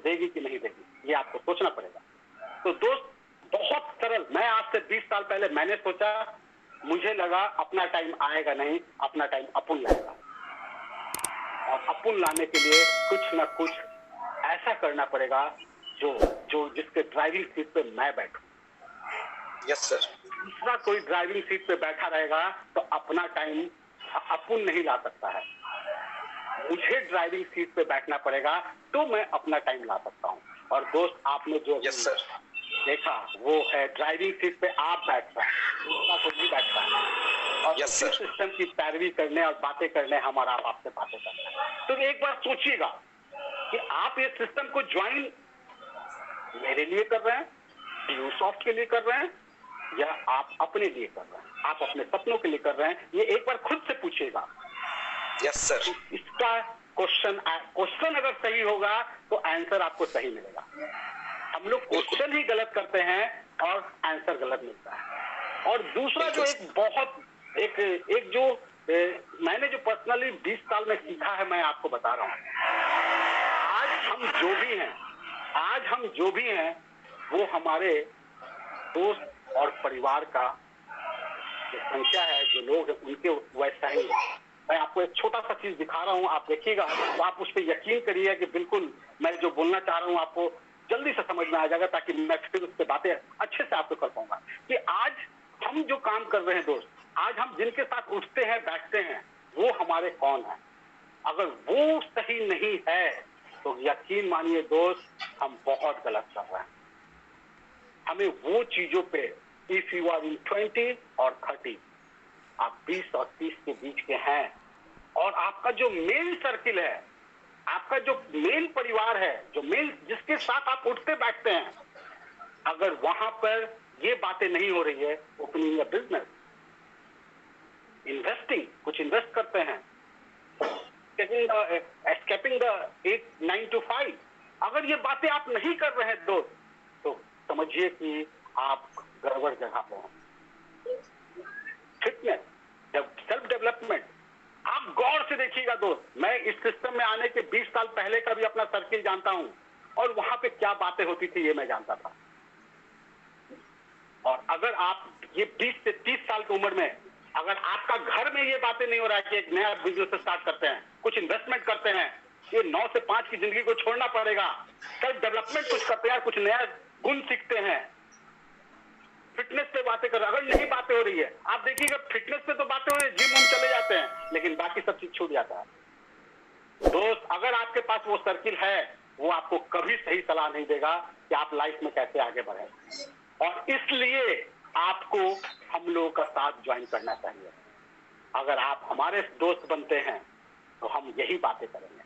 देगी कि नहीं देगी, ये आपको सोचना पड़ेगा। तो दोस्त बहुत सरल, मैं आज से 20 साल पहले मैंने सोचा, मुझे लगा अपना टाइम आएगा नहीं, अपना टाइम अपुन लाएगा, और अपुन लाने के लिए कुछ ना कुछ ऐसा करना पड़ेगा जो जिसके ड्राइविंग सीट पे मैं बैठूं। Yes sir. दूसरा कोई ड्राइविंग सीट पे बैठा रहेगा तो अपना टाइम अपुन नहीं ला सकता है। मुझे ड्राइविंग सीट पे बैठना पड़ेगा तो मैं अपना टाइम ला सकता हूँ। और दोस्त आपने जो यस सर देखा वो है ड्राइविंग सीट पे आप बैठ रहे हैं, दूसरा कोई नहीं बैठ रहा है, और यस इसी सर सिस्टम की पैरवी करने और बातें करने हमारा आपसे बातें करना है। तो एक बार सोचिएगा कि आप ये सिस्टम को ज्वाइन मेरे लिए कर रहे हैं, यूसॉफ्ट के लिए कर रहे हैं, या आप अपने लिए कर रहे हैं, आप अपने सपनों के लिए कर रहे हैं, ये एक बार खुद से पूछिएगा। Yes sir. इसका क्वेश्चन अगर सही होगा तो आंसर आपको सही मिलेगा। हम लोग क्वेश्चन ही गलत करते हैं और आंसर गलत मिलता है। और दूसरा जो एक बहुत एक जो मैंने जो पर्सनली 20 साल में सीखा है, मैं आपको बता रहा हूँ। आज हम जो भी हैं वो हमारे दोस्त और परिवार का जो संख्या है, जो लोग हैं उनके वैसा ही है। मैं आपको एक छोटा सा चीज दिखा रहा हूँ, आप देखिएगा तो आप उस पर यकीन करिए कि बिल्कुल मैं जो बोलना चाह रहा हूँ आपको जल्दी से समझ में आ जाएगा, ताकि मैं फिर उस पर बातें अच्छे से आपको कर पाऊंगा। कि आज हम जो काम कर रहे हैं दोस्त, आज हम जिनके साथ उठते हैं बैठते हैं वो हमारे कौन है। अगर वो सही नहीं है तो यकीन मानिए दोस्त हम बहुत गलत कर रहे हैं। हमें वो चीजों पे, इफ यू आर इन 20 और 30, आप 20 और 30 के बीच के हैं, और आपका जो मेन सर्किल है, आपका जो मेन परिवार है, जो मेन जिसके साथ आप उठते बैठते हैं, अगर वहां पर ये बातें नहीं हो रही है, ओपनिंग अ बिजनेस, इन्वेस्टिंग, कुछ इन्वेस्ट करते हैं, एस्केपिंग द 8-9 to 5, अगर ये बातें आप नहीं कर रहे हैं दोस्त, तो समझिए कि आप गड़बड़ जगह पे हैं। फिटनेस, सेल्फ डेवलपमेंट, आप गौर से देखिएगा दोस्त, मैं इस सिस्टम में आने के 20 साल पहले का भी अपना सर्किल जानता हूं, और वहां पे क्या बातें होती थी ये मैं जानता था। और अगर आप ये 20 से 30 साल की उम्र में, अगर आपका घर में ये बातें नहीं हो रहा है कि एक नया बिजनेस स्टार्ट करते हैं, कुछ इन्वेस्टमेंट करते हैं, ये 9 से 5 की जिंदगी को छोड़ना पड़ेगा, सेल्फ डेवलपमेंट कुछ करते हैं, कुछ नया गुण सीखते हैं, फिटनेस पे बातें कर, अगर नहीं बातें हो रही है, आप देखिएगा फिटनेस पे तो बातें हो रही है, जिम हम चले जाते हैं, लेकिन बाकी सब चीज छूट जाता है। दोस्त अगर आपके पास वो सर्किल है, वो आपको कभी सही सलाह नहीं देगा कि आप लाइफ में कैसे आगे बढ़े। और इसलिए आपको हम लोगों का साथ ज्वाइन करना चाहिए। अगर आप हमारे दोस्त बनते हैं तो हम यही बातें करेंगे।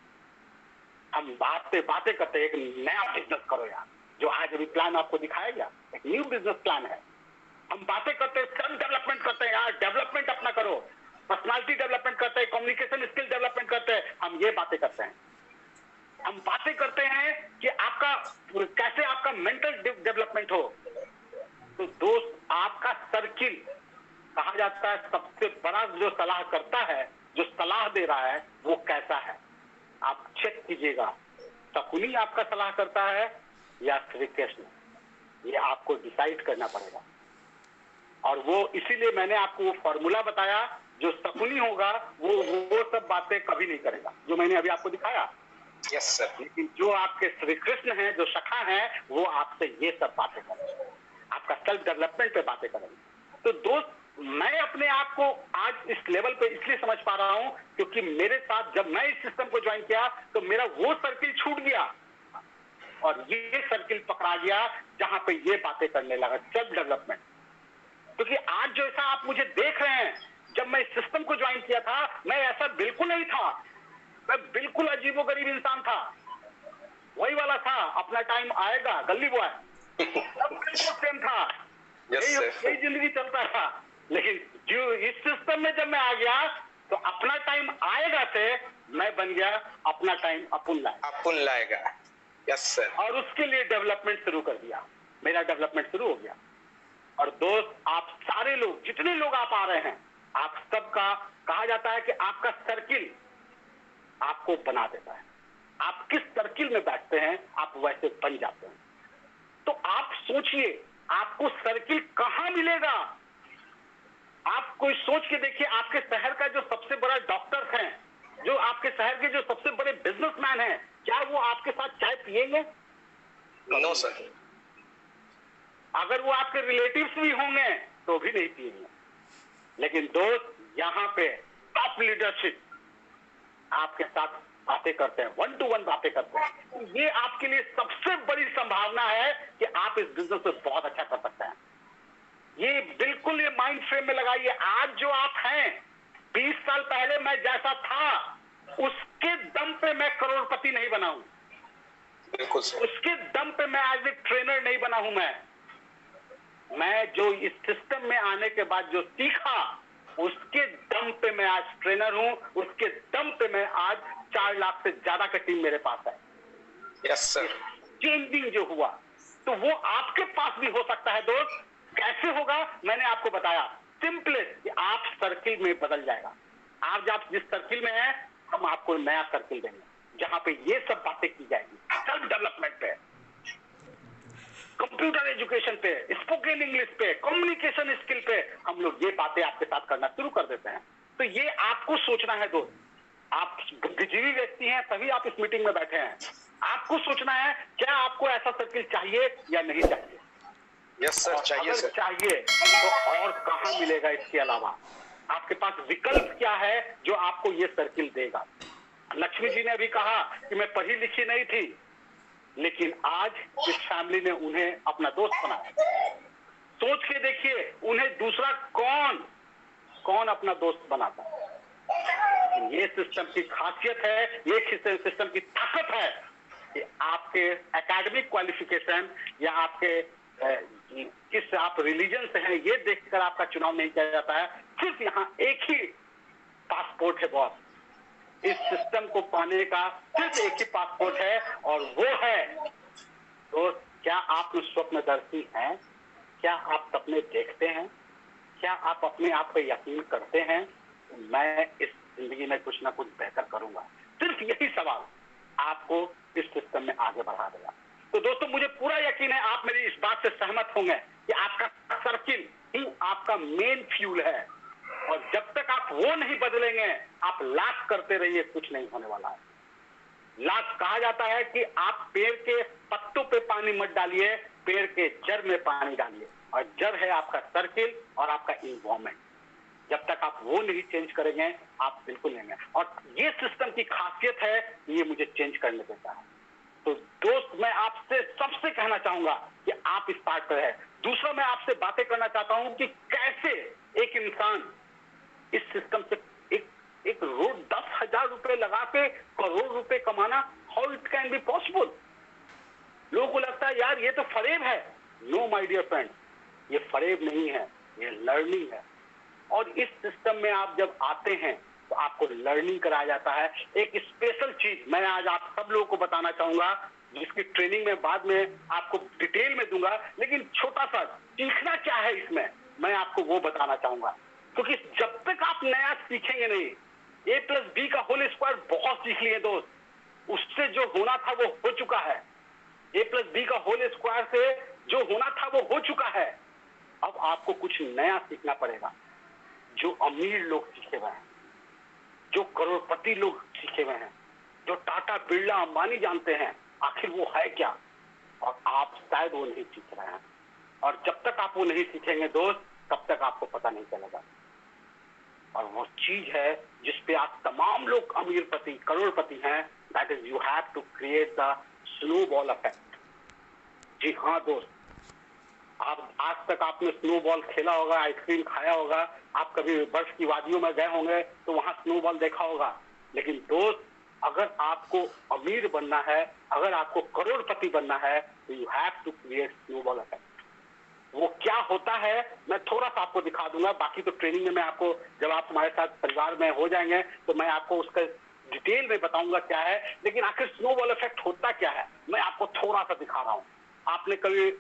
हम बातें करते हैं, एक नया बिजनेस करो यार, जो आज अभी प्लान आपको दिखाया गया, एक न्यू बिजनेस प्लान है। हम बातें करते हैं, सेल्फ डेवलपमेंट करते हैं यार, डेवलपमेंट अपना करो, पर्सनालिटी डेवलपमेंट करते हैं, कम्युनिकेशन स्किल डेवलपमेंट करते हैं, हम ये बातें करते हैं। हम बातें करते हैं कि आपका कैसे आपका मेंटल डेवलपमेंट हो। तो दोस्त आपका सर्किल, कहा जाता है सबसे बड़ा जो सलाह करता है, जो सलाह दे रहा है वो कैसा है, आप चेक कीजिएगा। शकुनी आपका सलाह करता है या श्री कृष्ण, ये आपको डिसाइड करना पड़ेगा। और वो इसीलिए मैंने आपको वो फॉर्मूला बताया, जो शकुनी होगा वो सब बातें कभी नहीं करेगा जो मैंने अभी आपको दिखाया। Yes sir. लेकिन जो आपके श्री कृष्ण हैं, जो सखा हैं, वो आपसे ये सब बातें करेंगे, आपका सेल्फ डेवलपमेंट पे बातें करेंगे। तो दोस्त मैं अपने आप को आज इस लेवल पे इसलिए समझ पा रहा हूं क्योंकि मेरे साथ जब मैं इस सिस्टम को ज्वाइन किया तो मेरा वो सर्किल छूट गया और ये सर्किल पकड़ा गया जहां पे ये बातें करने लगा, सेल्फ डेवलपमेंट। क्योंकि आज जो ऐसा आप मुझे देख रहे हैं, जब मैं इस सिस्टम को ज्वाइन किया था मैं ऐसा बिल्कुल नहीं था, मैं बिल्कुल अजीबोगरीब इंसान था, वही वाला था, अपना टाइम आएगा, गली बॉय सेम था, यही जिंदगी चलता था। लेकिन जो इस सिस्टम में जब मैं आ गया तो अपना टाइम आएगा से मैं बन गया अपना टाइम अपुन लाएगा। Yes sir. और उसके लिए डेवलपमेंट शुरू कर दिया, मेरा डेवलपमेंट शुरू हो गया। और दोस्त आप सारे लोग, जितने लोग आप आ रहे हैं, आप सबका कहा जाता है कि आपका सर्किल आपको बना देता है, आप किस सर्किल में बैठते हैं आप वैसे बन जाते हैं। तो आप सोचिए आपको सर्किल कहां मिलेगा। आप कोई सोच के देखिए, आपके शहर का जो सबसे बड़ा डॉक्टर है, जो आपके शहर के जो सबसे बड़े बिजनेसमैन हैं, क्या वो आपके साथ चाय पिएंगे? No sir. अगर वो आपके रिलेटिव्स भी होंगे तो भी नहीं पिएंगे। लेकिन दोस्त, यहाँ पे टॉप लीडरशिप आपके साथ बातें करते हैं, 1 to 1 बातें करते हैं। ये आपके लिए सबसे बड़ी संभावना है कि आप इस बिजनेस में बहुत अच्छा कर सकते हैं। ये बिल्कुल ये माइंड फ्रेम में लगाइए। आज जो आप हैं, 20 साल पहले मैं जैसा था उसके दम पे मैं करोड़पति नहीं बना हूं। बिल्कुल सर। उसके दम पे मैं एज ए ट्रेनर नहीं बना हूं। मैं जो इस सिस्टम में आने के बाद जो सीखा उसके दम पे मैं आज ट्रेनर हूं। उसके दम पे मैं आज 4 लाख से ज्यादा का टीम मेरे पास है। Yes sir. चेंजिंग जो हुआ तो वो आपके पास भी हो सकता है दोस्त। कैसे होगा मैंने आपको बताया, सिंपलेस्ट कि आप सर्किल में बदल जाएगा। आज आप जिस सर्किल में हैं हम आपको नया सर्किल देंगे जहां पे ये सब बातें की जाएगी। सेल्फ डेवलपमेंट पे, कंप्यूटर एजुकेशन पे, स्पोकन इंग्लिश पे, कम्युनिकेशन स्किल पे हम लोग ये बातें आपके साथ करना शुरू कर देते हैं। तो ये आपको सोचना है दोस्त। आप बुद्धिजीवी व्यक्ति हैं तभी आप इस मीटिंग में बैठे हैं। आपको सोचना है क्या आपको ऐसा सर्किल चाहिए या नहीं चाहिए। यस सर, चाहिए सर। चाहिए तो और कहां मिलेगा इसके अलावा। आपके पास विकल्प क्या है जो आपको ये सर्किल देगा। लक्ष्मी जी ने अभी कहा कि मैं पढ़ी लिखी नहीं थी, लेकिन आज इस फैमिली ने उन्हें अपना दोस्त बनाया। सोच के देखिए उन्हें दूसरा कौन अपना दोस्त बनाता है। ये सिस्टम की खासियत है, ये सिस्टम की ताकत है कि आपके एकेडमिक क्वालिफिकेशन या आपके किस आप रिलीजन से हैं ये देखकर आपका चुनाव नहीं किया जाता है। सिर्फ यहाँ एक ही पासपोर्ट है बॉस। इस सिस्टम को पाने का सिर्फ एक ही पासपोर्ट है और वो है तो क्या आप स्वप्नदर्शी हैं? क्या आप सपने देखते हैं? क्या आप अपने आप पे यकीन करते हैं मैं इस जिंदगी में कुछ ना कुछ बेहतर करूंगा? सिर्फ यही सवाल आपको इस सिस्टम में आगे बढ़ा देगा। तो दोस्तों मुझे पूरा यकीन है आप मेरी इस बात से सहमत होंगे कि आपका सर्किल ही आपका मेन फ्यूल है और जब तक आप वो नहीं बदलेंगे आप लाख करते रहिए, कुछ नहीं होने वाला है। लाख कहा जाता है कि आप पेड़ के पत्तों पे पानी मत डालिए, पेड़ के जड़ में पानी डालिए और जड़ है आपका सर्किल और आपका इन्वायरमेंट। जब तक आप वो नहीं चेंज करेंगे आप बिल्कुल नहीं। और ये सिस्टम की खासियत है, ये मुझे चेंज करने देता है। तो दोस्त मैं आपसे सबसे कहना चाहूंगा कि आप इस पार्ट पर है। दूसरा मैं आपसे बातें करना चाहता हूं कि कैसे एक इंसान इस सिस्टम से एक रोज 10,000 रुपए लगा के करोड़ रुपए कमाना, how it can be possible. लोगों को लगता है यार ये तो फरेब है। नो माय डियर फ्रेंड, ये फरेब नहीं है, ये लर्निंग है। और इस सिस्टम में आप जब आते हैं तो आपको लर्निंग कराया जाता है। एक स्पेशल चीज मैं आज आप सब लोगों को बताना चाहूंगा जिसकी ट्रेनिंग में बाद में आपको डिटेल में दूंगा, लेकिन छोटा सा सीखना क्या है इसमें मैं आपको वो बताना चाहूंगा। क्योंकि जब तक आप नया सीखेंगे नहीं, A+B का होल स्क्वायर बहुत सीख लिए दोस्त, उससे जो होना था वो हो चुका है। A+B का होल स्क्वायर से जो होना था वो हो चुका है। अब आपको कुछ नया सीखना पड़ेगा जो अमीर लोग सीखे हुए हैं, जो करोड़पति लोग सीखे हुए हैं, जो टाटा बिरला अंबानी जानते हैं आखिर वो है क्या, और आप शायद वो नहीं सीख रहे हैं। और जब तक आप वो नहीं सीखेंगे दोस्त तब तक आपको पता नहीं चलेगा। और वो चीज है जिसपे आप तमाम लोग अमीरपति करोड़पति हैं, that is you have to create the snowball effect. जी हाँ दोस्त, आप आज तक आपने स्नोबॉल खेला होगा, आइसक्रीम खाया होगा, आप कभी बर्फ की वादियों में गए होंगे तो वहां स्नोबॉल देखा होगा। लेकिन दोस्त अगर आपको अमीर बनना है, अगर आपको करोड़पति बनना है तो you have to create snowball effect. वो क्या होता है मैं थोड़ा सा आपको दिखा दूंगा, बाकी तो ट्रेनिंग में मैं आपको जब आप हमारे साथ परिवार में हो जाएंगे तो मैं आपको उसका डिटेल में बताऊंगा क्या है। लेकिन आखिर स्नोबॉल इफेक्ट होता क्या है मैं आपको थोड़ा सा दिखा रहा हूँ। आपने कभी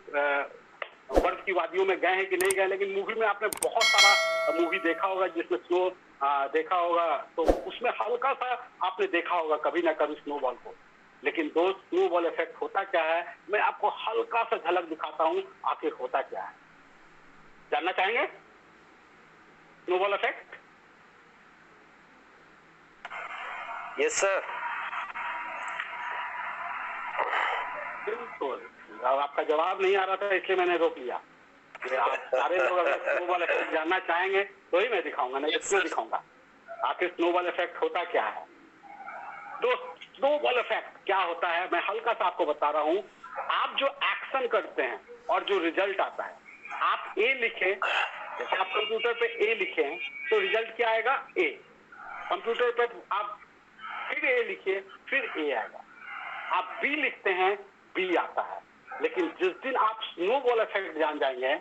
बर्फ की वादियों में गए हैं कि नहीं गए, लेकिन मूवी में आपने बहुत सारा मूवी देखा होगा जिसमें स्नो देखा होगा, तो उसमें हल्का सा आपने देखा होगा कभी ना कभी स्नोबॉल को। लेकिन दोस्त स्नोबॉल इफेक्ट होता क्या है, मैं आपको हल्का सा झलक दिखाता हूं आखिर होता क्या है। जानना चाहेंगे स्नोबॉल इफेक्ट? Yes sir. बिल्कुल, अब आपका जवाब नहीं आ रहा था इसलिए मैंने रोक लिया। आप सारे लोग अगर स्नोबॉल इफेक्ट जानना चाहेंगे तो ही मैं दिखाऊंगा, नहीं तो क्यों दिखाऊंगा। आखिर स्नोबॉल इफेक्ट होता क्या है? दोस्त स्नोबॉल इफेक्ट क्या होता है मैं हल्का सा आपको बता रहा हूं। आप जो एक्शन करते हैं और जो रिजल्ट आता है, आप ए लिखें, जैसे आप कंप्यूटर पे ए लिखें तो रिजल्ट क्या आएगा? ए। कंप्यूटर पे आप फिर ए लिखिए, फिर ए आएगा। आप बी लिखते हैं, बी आता है। लेकिन जिस दिन आप स्नोबॉल इफेक्ट जान जाएंगे,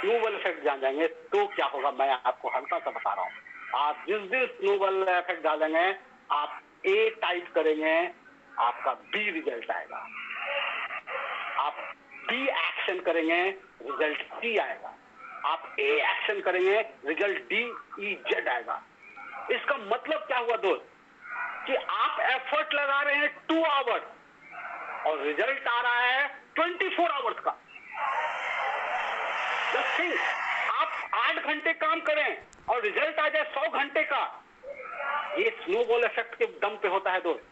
स्नोबॉल इफेक्ट जान जाएंगे तो क्या होगा मैं आपको हल्का सा बता रहा हूं। आप जिस दिन स्नोबॉल इफेक्ट डालेंगे, आप ए टाइप करेंगे, आपका बी रिजल्ट आएगा। आप बी एक्शन करेंगे, रिजल्ट सी आएगा। आप ए एक्शन करेंगे, रिजल्ट डी ई जेड आएगा। इसका मतलब क्या हुआ दोस्त कि आप एफर्ट लगा रहे हैं 2 आवर्स और रिजल्ट आ रहा है 24 आवर्स का। जस्ट थिंक, आप 8 घंटे काम करें और रिजल्ट आ जाए 100 घंटे का। ये स्नोबॉल इफेक्ट के दम पे होता है दोस्त।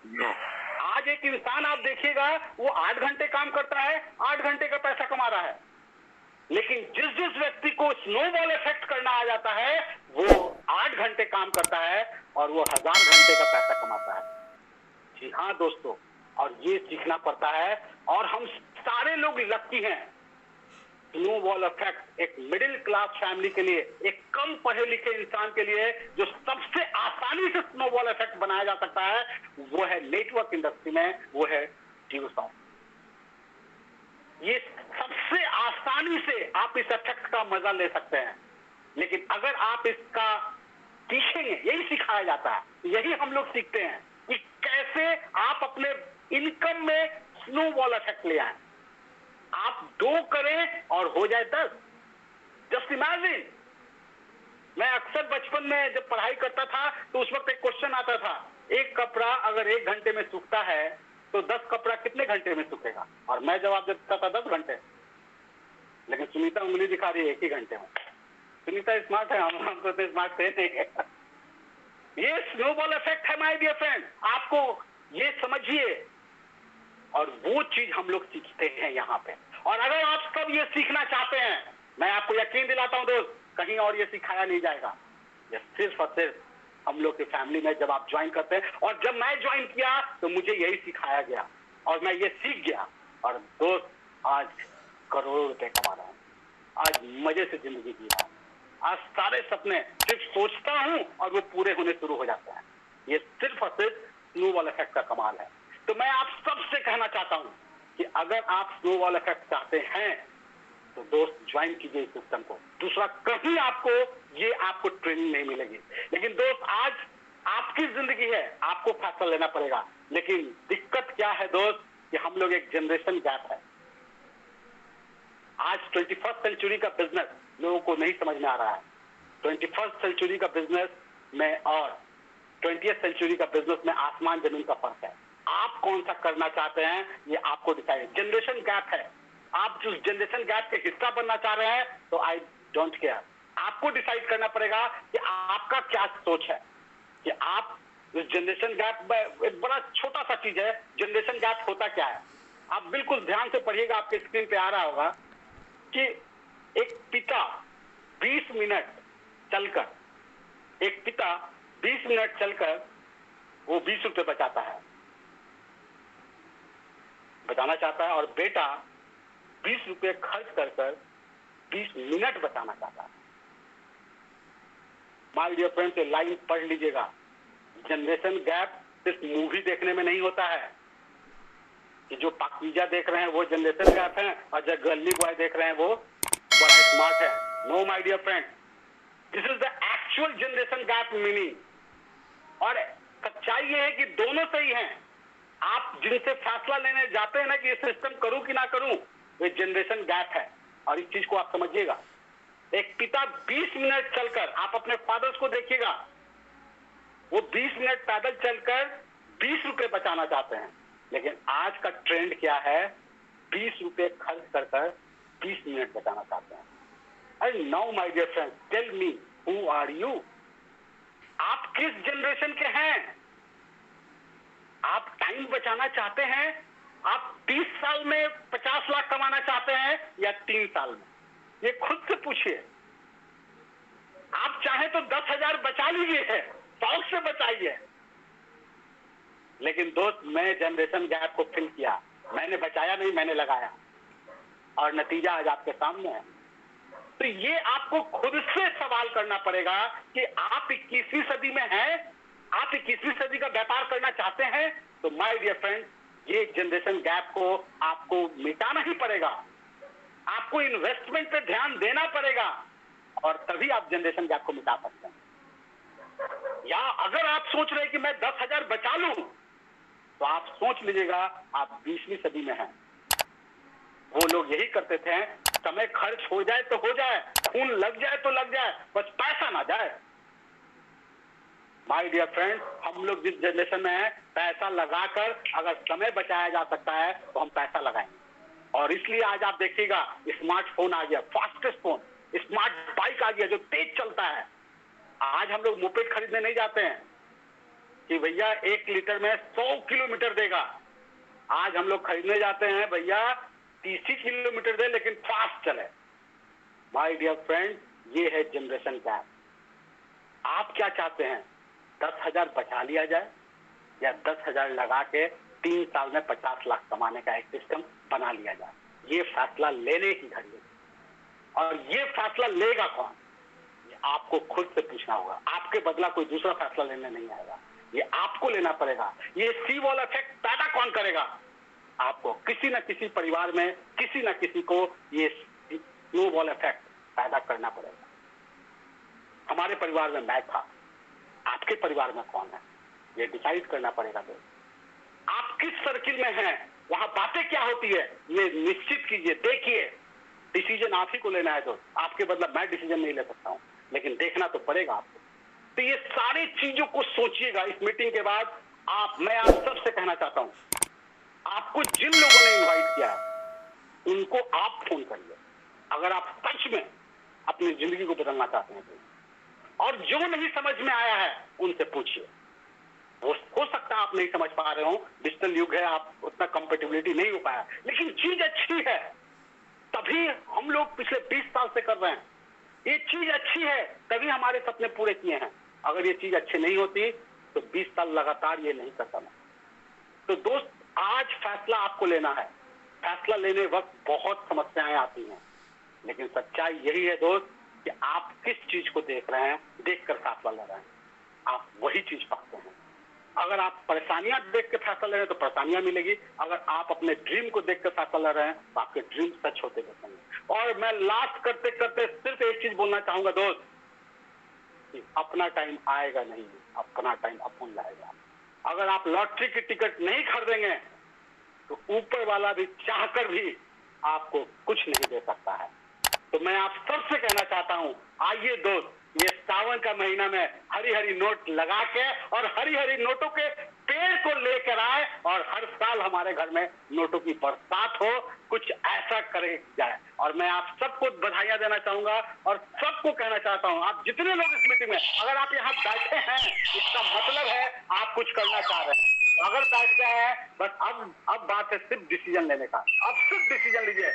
आज एक इंसान आप देखिएगा वो 8 घंटे काम करता है, 8 घंटे का पैसा कमा रहा है। लेकिन जिस जिस व्यक्ति को स्नोबॉल इफेक्ट करना आ जाता है वो 8 घंटे काम करता है और वो 1000 घंटे का पैसा कमाता है। जी हाँ दोस्तों, और ये सीखना पड़ता है। और हम सारे लोग लकी हैं। स्नोबॉल इफेक्ट एक मिडिल क्लास फैमिली के लिए, एक कम पढ़े लिखे इंसान के लिए जो सबसे आसानी से स्नोबॉल इफेक्ट बनाया जा सकता है वो है नेटवर्क इंडस्ट्री में, वो है जियो सॉफ्ट। ये सबसे आसानी से आप इस इफेक्ट का मजा ले सकते हैं। लेकिन अगर आप इसका सीखेंगे, यही सिखाया जाता है, यही हम लोग सीखते हैं कि कैसे आप अपने इनकम में स्नोबॉल इफेक्ट ले आए। आप 2 करें और हो जाए 10। जस्ट इमेजिन, मैं अक्सर बचपन में जब पढ़ाई करता था तो उस वक्त एक क्वेश्चन आता था, एक कपड़ा अगर 1 घंटे में सूखता है तो 10 कपड़ा कितने घंटे में सूखेगा? और मैं जवाब देता था 10 घंटे। लेकिन सुनीता उंगली दिखा रही है 1 ही घंटे में। सुनीता स्मार्ट है, हम तो स्मार्ट थे नहीं। ये स्नोबॉल इफेक्ट है माय डियर फ्रेंड, आपको ये समझिए। और वो चीज हम लोग सीखते हैं यहाँ पे। और अगर आप सब ये सीखना चाहते हैं, मैं आपको यकीन दिलाता हूं दोस्त, कहीं और ये सिखाया नहीं जाएगा। ये सिर्फ और सिर्फ हम लोग की फैमिली में जब आप ज्वाइन करते हैं। और जब मैं ज्वाइन किया तो मुझे यही सिखाया गया और मैं ये सीख गया। और दोस्त आज करोड़ों रुपए कमा रहा हूं, आज मजे से जिंदगी जी रहा हूं, आज सारे सपने सिर्फ सोचता हूं और वो पूरे होने शुरू हो जाते हैं। ये सिर्फ और सिर्फ स्नोबॉल इफेक्ट का कमाल है। तो मैं आप सबसे कहना चाहता हूं कि अगर आप स्नोबॉल इफेक्ट चाहते हैं तो दोस्त ज्वाइन कीजिए इस सिस्टम को। दूसरा कहीं आपको ट्रेनिंग नहीं मिलेगी। लेकिन दोस्त आज आपकी जिंदगी है, आपको फैसला लेना पड़ेगा। लेकिन दिक्कत क्या है दोस्त कि हम लोग एक जनरेशन गैप है। आज 21st सेंचुरी का बिजनेस लोगों को नहीं समझ में आ रहा है। 21st सेंचुरी का बिजनेस में और 20th सेंचुरी का बिजनेस में आसमान जमीन का फर्क है। आप कौन सा करना चाहते हैं ये आपको डिसाइड। जनरेशन गैप है, आप जिस जनरेशन गैप के हिस्सा बनना चाह रहे हैं तो आई डोंट केयर। आपको डिसाइड करना पड़ेगा कि आपका क्या सोच है कि आप इस जनरेशन गैप में, एक बड़ा छोटा सा चीज है जनरेशन गैप होता क्या है। आप बिल्कुल ध्यान से पढ़िएगा, आपके स्क्रीन पे आ रहा होगा कि एक पिता 20 मिनट चलकर, एक पिता 20 मिनट चलकर वो 20 रुपए बचाना चाहता है और बेटा 20 रुपए खर्च कर 20 मिनट बचाना चाहता है। माय डियर फ्रेंड्स, ये लाइन पढ़ लीजिएगा। जनरेशन गैप सिर्फ मूवी देखने में नहीं होता है कि जो पाकीजा देख रहे हैं वो जनरेशन गैप है और जो गली बॉय देख रहे हैं वो बड़ा स्मार्ट है। No my dear friend, this is the actual generation gap meaning. और सच्चाई ये है कि दोनों सही हैं। आप जिनसे फैसला लेने जाते हैं ना कि ये सिस्टम करूं कि ना करूं, वो जनरेशन गैप है। और इस चीज को आप समझिएगा। एक पिता 20 मिनट चलकर, आप अपने फादर्स को देखिएगा, वो 20 मिनट पैदल चलकर 20 रुपए बचाना चाहते हैं। लेकिन आज का ट्रेंड क्या है, 20 रुपए खर्च कर 20 मिनट बचाना चाहते हैं। अरे now my dear friends, tell me who are you? आप किस जनरेशन के हैं? आप टाइम बचाना चाहते हैं? आप 30 साल में 50 लाख कमाना चाहते हैं या 3 साल में? ये खुद से पूछिए। आप चाहे तो 10,000 बचा लीजिए, 100 से बचाइए। लेकिन दोस्त, मैं जनरेशन गैप को फिल किया, मैंने बचाया नहीं, मैंने लगाया, और नतीजा आज आपके सामने है। तो ये आपको खुद से सवाल करना पड़ेगा कि आप 21वीं सदी में हैं, आप 21वीं सदी का व्यापार करना चाहते हैं, तो माय डियर फ्रेंड, ये जनरेशन गैप को आपको मिटाना ही पड़ेगा। आपको इन्वेस्टमेंट पे ध्यान देना पड़ेगा, और तभी आप जनरेशन गैप को मिटा सकते हैं। या अगर आप सोच रहे हैं कि मैं 10,000 बचा लूं, तो आप सोच लीजिएगा आप 20वीं सदी में हैं। वो लोग यही करते थे, समय खर्च हो जाए तो हो जाए, खून लग जाए तो लग जाए, बस पैसा ना जाए। माय डियर फ्रेंड्स, हम लोग जिस जनरेशन में हैं, पैसा लगाकर अगर समय बचाया जा सकता है तो हम पैसा लगाएंगे। और इसलिए आज आप देखिएगा, स्मार्टफोन आ गया, फास्टेस्ट फोन, स्मार्ट बाइक आ गया जो तेज चलता है। आज हम लोग मोपेड खरीदने नहीं जाते हैं कि भैया 1 लीटर में 100 किलोमीटर देगा। आज हम लोग खरीदने जाते हैं, भैया 30 किलोमीटर दे लेकिन फास्ट चले। माय डियर फ्रेंड, ये है जनरेशन गैप। आप क्या चाहते हैं? 10,000 बचा लिया जाए या 10,000 लगा के 3 साल में 50 लाख कमाने का एक सिस्टम बना लिया जाए? ये फैसला लेने की घड़ी है। और ये फैसला लेगा कौन? ये आपको खुद से पूछना होगा। आपके बदला कोई दूसरा फैसला लेने नहीं आएगा, ये आपको लेना पड़ेगा। ये सी वॉल इफेक्ट पैदा कौन करेगा? आपको। किसी न किसी परिवार में किसी न किसी को ये स्नो बॉल इफेक्ट पैदा करना पड़ेगा। हमारे परिवार में मैं था, आपके परिवार में कौन है, ये डिसाइड करना पड़ेगा। दोस्त, आप किस सर्किल में हैं, वहां बातें क्या होती है, ये निश्चित कीजिए। देखिए, डिसीजन आप ही को लेना है। दोस्त, आपके बदला मैं डिसीजन नहीं ले सकता हूं, लेकिन देखना तो पड़ेगा आपको। तो ये सारी चीजों को सोचिएगा। इस मीटिंग के बाद मैं आप सबसे कहना चाहता हूं, आपको जिन लोगों ने इनवाइट किया है उनको आप फोन करिए, अगर आप सच में अपनी जिंदगी को बदलना चाहते हैं तो। और जो नहीं समझ में आया है उनसे पूछिए। हो सकता है आप नहीं समझ पा रहे हो, डिजिटल युग है, आप उतना कंपेटिबिलिटी नहीं हो पाया, लेकिन चीज अच्छी है, तभी हम लोग पिछले 20 साल से कर रहे हैं। ये चीज अच्छी है, तभी हमारे सपने पूरे किए हैं। अगर ये चीज अच्छी नहीं होती तो 20 साल लगातार ये नहीं करता मैं। तो दोस्त, आज फैसला आपको लेना है। फैसला लेने वक्त बहुत समस्याएं आती हैं, लेकिन सच्चाई यही है दोस्त कि आप किस चीज को देख रहे हैं, देखकर फैसला ले रहे हैं, आप वही चीज पाते हैं। अगर आप परेशानियां देख के फैसला ले रहे हैं तो परेशानियां मिलेगी। अगर आप अपने ड्रीम को देख कर फैसला ले रहे हैं तो आपके ड्रीम सच होते दिखेंगे। और मैं लास्ट करते करते सिर्फ एक चीज बोलना चाहूंगा दोस्त, कि अपना टाइम आएगा नहीं, अपना टाइम अपन लाएगा। अगर आप लॉटरी की टिकट नहीं खरीदेंगे तो ऊपर वाला भी चाहकर भी आपको कुछ नहीं दे सकता है। तो मैं आप सबसे कहना चाहता हूं, आइए दोस्त, ये सावन का महीना में हरी हरी नोट लगा के और हरी हरी नोटों के पेड़ को लेकर आए, और हर साल हमारे घर में नोटों की बरसात हो, कुछ ऐसा करे जाए। और मैं आप सबको बधाइयां देना चाहूंगा और सबको कहना चाहता हूं, आप जितने लोग इस मीटिंग में, अगर आप यहाँ बैठे हैं इसका मतलब है आप कुछ करना चाह रहे हैं। अगर बैठ गए हैं, बस अब बात है सिर्फ डिसीजन लेने का। अब सिर्फ डिसीजन लीजिए।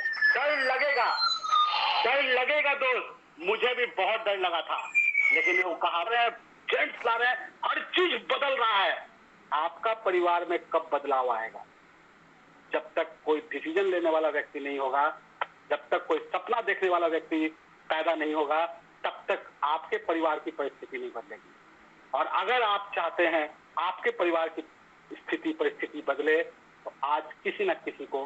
डर लगेगा दोस्त, मुझे भी बहुत डर लगा था, लेकिन वो कहावत है, जेंट्स ला रहे हैं, हर चीज बदल रहा है। आपका परिवार में कब बदलाव आएगा? जब तक कोई डिसीजन लेने वाला व्यक्ति नहीं होगा, जब तक कोई सपना देखने वाला व्यक्ति पैदा नहीं होगा, तब तक आपके परिवार की परिस्थिति नहीं बदलेगी। और अगर आप चाहते हैं आपके परिवार की स्थिति परिस्थिति बदले, तो आज किसी न किसी को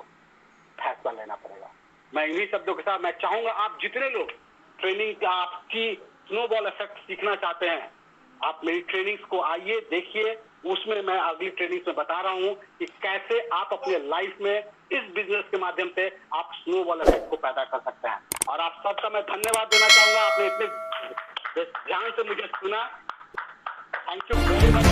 फैसला लेना पड़ेगा। मैं इन्हीं शब्दों के साथ मैं चाहूंगा, आप जितने लोग ट्रेनिंग का आपकी स्नोबॉल इफेक्ट सीखना चाहते हैं, आप मेरी ट्रेनिंग्स को आइए, देखिए। उसमें मैं अगली ट्रेनिंग में बता रहा हूं कि कैसे आप अपने लाइफ में इस बिजनेस के माध्यम से आप स्नोबॉल इफेक्ट को पैदा कर सकते हैं। और आप सबका मैं धन्यवाद देना चाहूंगा, आपने इतने ध्यान से मुझे सुना। Thank you very much.